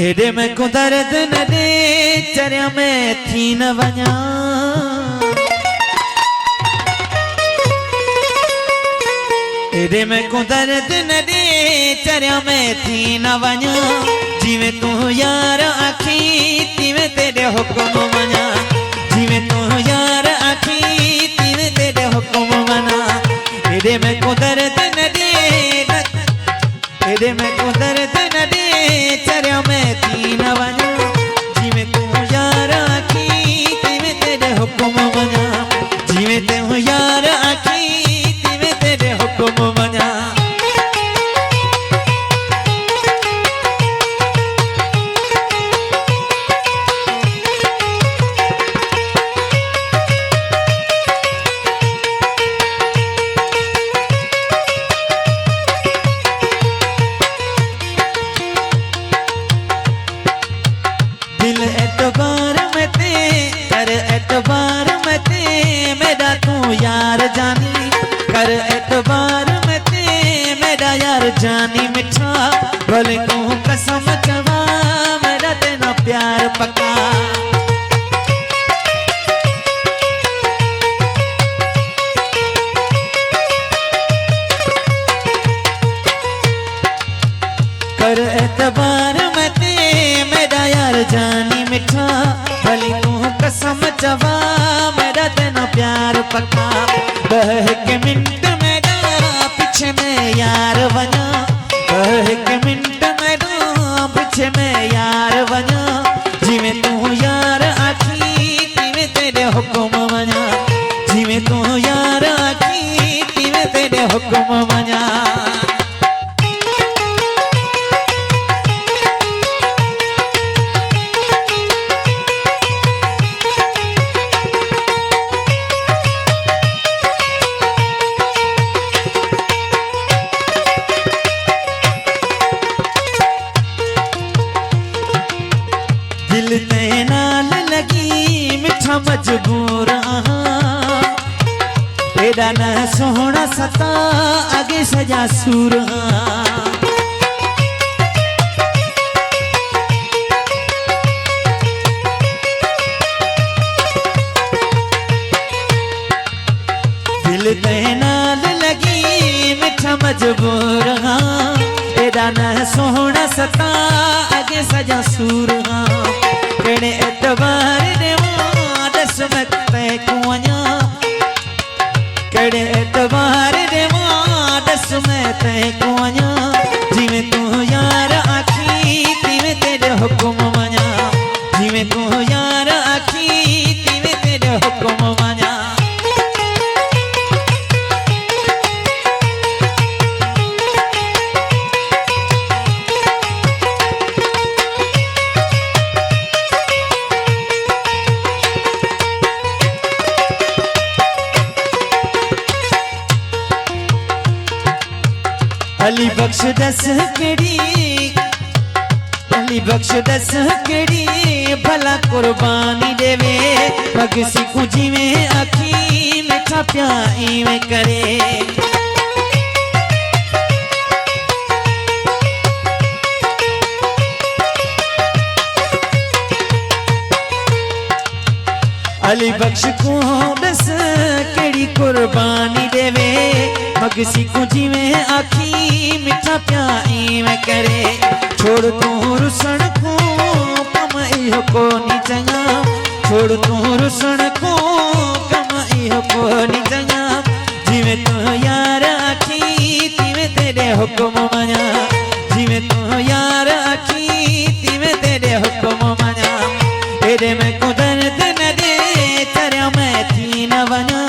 एडे में कुदरत न दे चरिया में थी न वञा एडे में कुदरत न दे चरिया में थी न वञा जिवें तू यार आखी तिवें तेरे हुक्म मना जिवें तू यार आखी तिवें तेरे हुक्म मना एडे में कुदरत न दे एडे में कुदरत न दे चरिया में थी न वञा जिवें तू यार आखी तिवें तेरे हुक्म मना जिवें तू यार आखी तिवें तेरे हुक्म मना दिल एतबार में ते कर एतबार में ते मेरा तू यार जानी कर एतबार में ते मेरा यार जानी मिठा भले तू कसम चवा मेरा तेना प्यार पक्का कर एतबार में ते मेरा यार जानी मिठा भली तू कसम चवा मेरा तेना प्यार पक्का बह के मिनट मेरा पीछे में यार वना बह के मिनट मेरा पीछे में यार वना जिवें तू यार आखी तिवें तेरे हुक्म मना जिवें तू यार आखी तिवें तेरे हुक्म मना दिल ते नाल लगी मिठा मजबूर एडा न सोहना सता आगे सजा सूर दिल ते नाल लगी मिठा मजबूर एडा न सोहना सता आगे सजा सूर केड़े एतबार दे दस मत को वञा केड़े एतबार दे दस मत को वञा जिवें तू यार आखी तिवें तेरे हुक्म मना जिवें तू यार आखी तिवें तेरे हुक्म मना अली बख्श दस केड़ी अली बख्श दस केड़ी भला कुर्बानी देवे भगसी को जिवें आखी मिठा प्याई में करे अली बख्श को दस केड़ी कुर्बानी देवे मगसी को जिवें आखी मिठा प्याई में करे छोड़ तू रुसण को कम इहो को नी चंगा छोड़ तू रुसण को कम इहो को नी चंगा जिवें तू यार आखी तिवें तेरे हुक्म मना जिवें तू यार आखी तिवें तेरे हुक्म मना एडे में कुदरत न दे चरिया में थी न वञा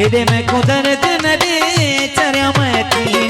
एडे में कुदरत न दे चरिया में थी